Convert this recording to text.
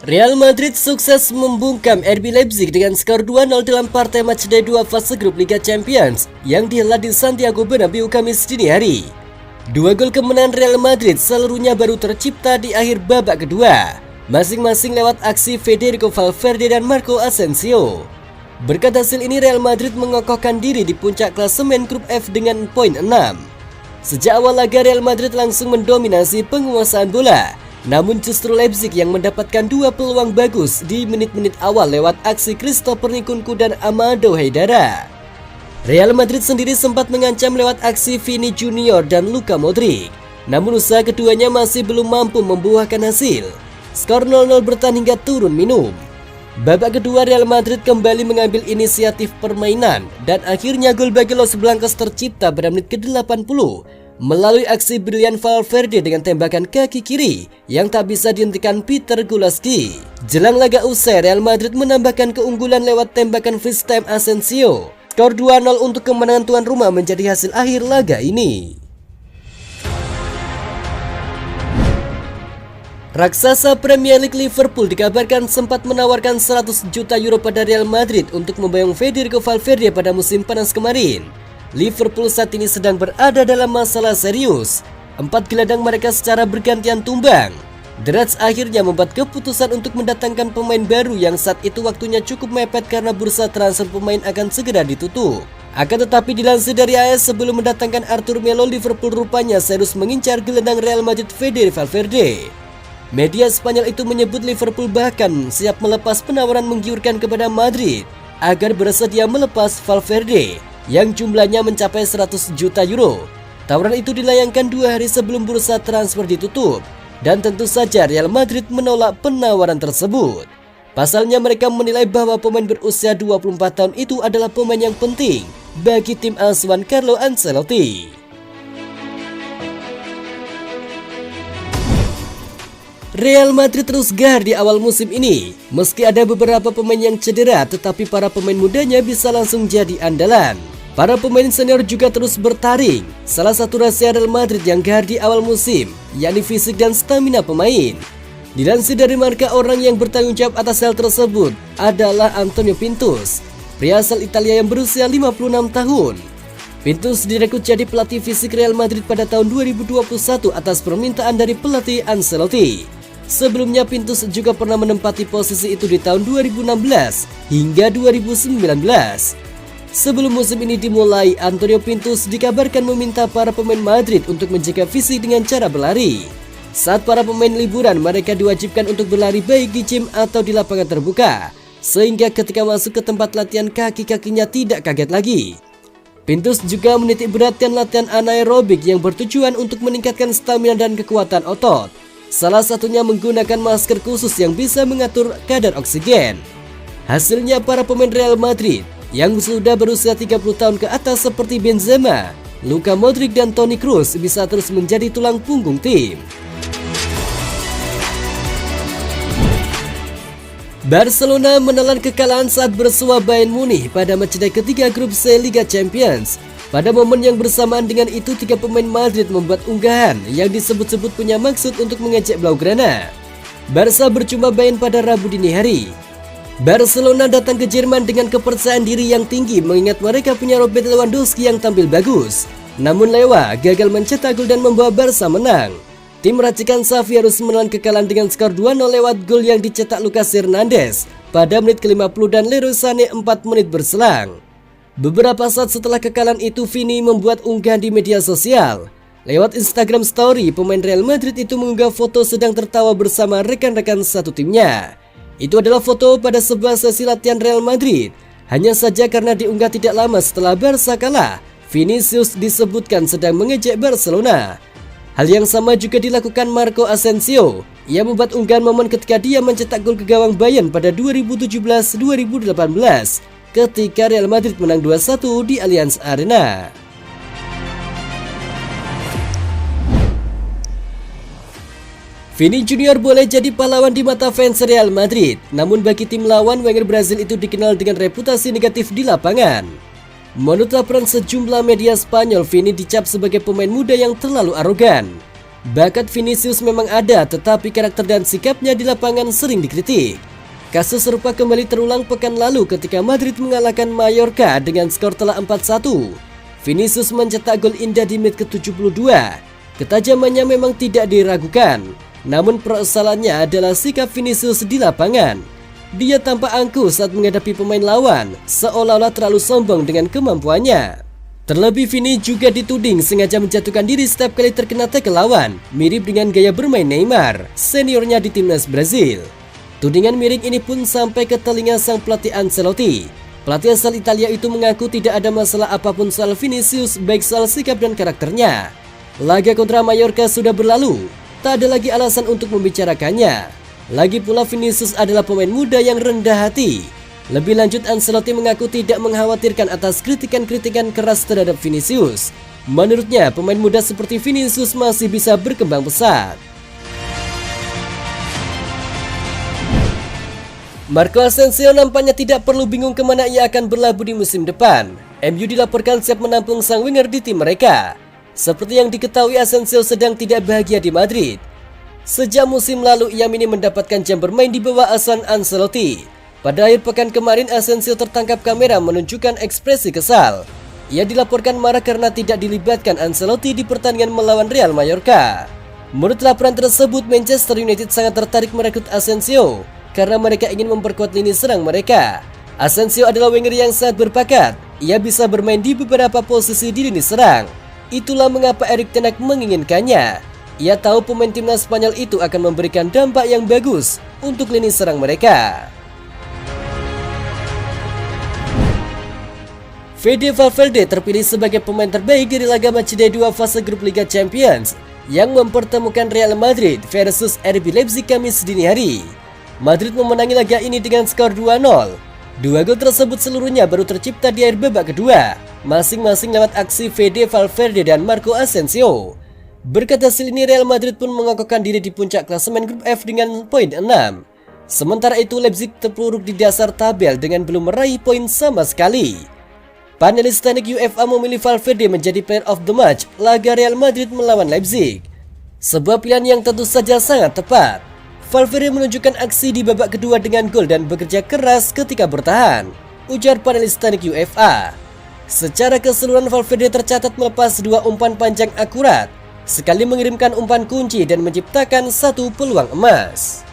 Real Madrid sukses membungkam RB Leipzig dengan skor 2-0 dalam partai matchday 2 fase grup Liga Champions yang dihelat di Santiago Bernabeu Kamis dini hari. Dua gol kemenangan Real Madrid seluruhnya baru tercipta di akhir babak kedua, masing-masing lewat aksi Federico Valverde dan Marco Asensio. Berkat hasil ini Real Madrid mengokohkan diri di puncak klasemen grup F dengan poin 6. Sejak awal laga Real Madrid langsung mendominasi penguasaan bola. Namun justru Leipzig yang mendapatkan dua peluang bagus di menit-menit awal lewat aksi Christopher Nkunku dan Amado Haidara. Real Madrid sendiri sempat mengancam lewat aksi Vini Junior dan Luka Modric. Namun usaha keduanya masih belum mampu membuahkan hasil. Skor 0-0 bertahan hingga turun minum. Babak kedua Real Madrid kembali mengambil inisiatif permainan dan akhirnya gol bagi Los Blancos tercipta pada menit ke-80 melalui aksi brilian Valverde dengan tembakan kaki kiri yang tak bisa dihentikan Peter Gulaski. Jelang laga usai, Real Madrid menambahkan keunggulan lewat tembakan freeze time Asensio. Skor 2-0 untuk kemenangan tuan rumah menjadi hasil akhir laga ini. Raksasa Premier League Liverpool dikabarkan sempat menawarkan 100 juta euro pada Real Madrid untuk memboyong Federico Valverde pada musim panas kemarin. Liverpool saat ini sedang berada dalam masalah serius. 4 gelandang mereka secara bergantian tumbang. The Reds akhirnya membuat keputusan untuk mendatangkan pemain baru yang saat itu waktunya cukup mepet karena bursa transfer pemain akan segera ditutup. Akan tetapi dilansir dari AS, sebelum mendatangkan Arthur Melo, Liverpool rupanya serius mengincar gelandang Real Madrid Federico Valverde. Media Spanyol itu menyebut Liverpool bahkan siap melepas penawaran menggiurkan kepada Madrid agar bersedia melepas Valverde yang jumlahnya mencapai 100 juta euro. Tawaran itu dilayangkan 2 hari sebelum bursa transfer ditutup, dan tentu saja Real Madrid menolak penawaran tersebut. Pasalnya mereka menilai bahwa pemain berusia 24 tahun itu adalah pemain yang penting bagi tim asuhan Carlo Ancelotti. Real Madrid terus gahar di awal musim ini. Meski ada beberapa pemain yang cedera, tetapi para pemain mudanya bisa langsung jadi andalan. Para pemain senior juga terus bertaring. Salah satu rahasia Real Madrid yang gahar di awal musim, yakni fisik dan stamina pemain. Dilansir dari marka, orang yang bertanggung jawab atas hal tersebut adalah Antonio Pintus, pria asal Italia yang berusia 56 tahun. Pintus direkrut jadi pelatih fisik Real Madrid pada tahun 2021 atas permintaan dari pelatih Ancelotti. Sebelumnya Pintus juga pernah menempati posisi itu di tahun 2016 hingga 2019. Sebelum musim ini dimulai, Antonio Pintus dikabarkan meminta para pemain Madrid untuk menjaga fisik dengan cara berlari. Saat para pemain liburan, mereka diwajibkan untuk berlari baik di gym atau di lapangan terbuka, sehingga ketika masuk ke tempat latihan kaki-kakinya tidak kaget lagi. Pintus juga menitik beratkan latihan anaerobik yang bertujuan untuk meningkatkan stamina dan kekuatan otot. Salah satunya menggunakan masker khusus yang bisa mengatur kadar oksigen. Hasilnya para pemain Real Madrid yang sudah berusia 30 tahun ke atas seperti Benzema, Luka Modric dan Toni Kroos bisa terus menjadi tulang punggung tim. Barcelona menelan kekalahan saat bersua Bayern Munich pada matchday ketiga grup C Liga Champions. Pada momen yang bersamaan dengan itu, 3 pemain Madrid membuat unggahan yang disebut-sebut punya maksud untuk mengejek Blaugrana. Barca berjumpa Bayern pada Rabu dini hari. Barcelona datang ke Jerman dengan kepercayaan diri yang tinggi mengingat mereka punya Robert Lewandowski yang tampil bagus. Namun Lewa gagal mencetak gol dan membawa Barca menang. Tim racikan Xavi harus menelan kekalahan dengan skor 2-0 lewat gol yang dicetak Lucas Hernandez pada menit ke-50 dan Leroy Sané 4 menit berselang. Beberapa saat setelah kekalahan itu, Vini membuat unggahan di media sosial. Lewat Instagram Story, pemain Real Madrid itu mengunggah foto sedang tertawa bersama rekan-rekan satu timnya. Itu adalah foto pada sebuah sesi latihan Real Madrid. Hanya saja karena diunggah tidak lama setelah Barca kalah, Vinicius disebutkan sedang mengejek Barcelona. Hal yang sama juga dilakukan Marco Asensio. Ia membuat unggahan momen ketika dia mencetak gol ke gawang Bayern pada 2017-2018 ketika Real Madrid menang 2-1 di Allianz Arena. Vini Junior boleh jadi pahlawan di mata fans Real Madrid, namun bagi tim lawan, winger Brazil itu dikenal dengan reputasi negatif di lapangan. Menurut laporan sejumlah media Spanyol, Vini dicap sebagai pemain muda yang terlalu arogan. Bakat Vinicius memang ada, tetapi karakter dan sikapnya di lapangan sering dikritik. Kasus serupa kembali terulang pekan lalu ketika Madrid mengalahkan Mallorca dengan skor telak 4-1. Vinicius mencetak gol indah di menit ke-72. Ketajamannya memang tidak diragukan, namun persoalannya adalah sikap Vinicius di lapangan. Dia tampak angkuh saat menghadapi pemain lawan, seolah-olah terlalu sombong dengan kemampuannya. Terlebih Vini juga dituding sengaja menjatuhkan diri setiap kali terkena tackle lawan, mirip dengan gaya bermain Neymar, seniornya di timnas Brazil. Tudingan miring ini pun sampai ke telinga sang pelatih Ancelotti. Pelatih asal Italia itu mengaku tidak ada masalah apapun soal Vinicius, baik soal sikap dan karakternya. Laga kontra Mallorca sudah berlalu, tak ada lagi alasan untuk membicarakannya. Lagi pula Vinicius adalah pemain muda yang rendah hati. Lebih lanjut, Ancelotti mengaku tidak mengkhawatirkan atas kritikan-kritikan keras terhadap Vinicius. Menurutnya, pemain muda seperti Vinicius masih bisa berkembang pesat. Marco Asensio nampaknya tidak perlu bingung kemana ia akan berlabuh di musim depan. MU dilaporkan siap menampung sang winger di tim mereka. Seperti yang diketahui, Asensio sedang tidak bahagia di Madrid. Sejak musim lalu ia minim mendapatkan jam bermain di bawah asuhan Ancelotti. Pada akhir pekan kemarin, Asensio tertangkap kamera menunjukkan ekspresi kesal. Ia dilaporkan marah karena tidak dilibatkan Ancelotti di pertandingan melawan Real Mallorca. Menurut laporan tersebut, Manchester United sangat tertarik merekrut Asensio karena mereka ingin memperkuat lini serang mereka. Asensio adalah winger yang sangat berbakat. Ia bisa bermain di beberapa posisi di lini serang. Itulah mengapa Erik ten Hag menginginkannya. Ia tahu pemain timnas Spanyol itu akan memberikan dampak yang bagus untuk lini serang mereka. Fede Valverde terpilih sebagai pemain terbaik dari laga matchday 2 fase grup Liga Champions yang mempertemukan Real Madrid versus RB Leipzig Kamis dini hari. Madrid memenangi laga ini dengan skor 2-0. Dua gol tersebut seluruhnya baru tercipta di akhir babak kedua, masing-masing lewat aksi Fede Valverde dan Marco Asensio. Berkat hasil ini, Real Madrid pun mengokohkan diri di puncak klasemen grup F dengan poin 6. Sementara itu, Leipzig terpuruk di dasar tabel dengan belum meraih poin sama sekali. Panelis teknik UEFA memilih Valverde menjadi player of the match laga Real Madrid melawan Leipzig. Sebuah pilihan yang tentu saja sangat tepat. Valverde menunjukkan aksi di babak kedua dengan gol dan bekerja keras ketika bertahan, ujar panelis teknik UEFA. Secara keseluruhan, Valverde tercatat melepas 2 umpan panjang akurat, sekali mengirimkan umpan kunci dan menciptakan 1 peluang emas.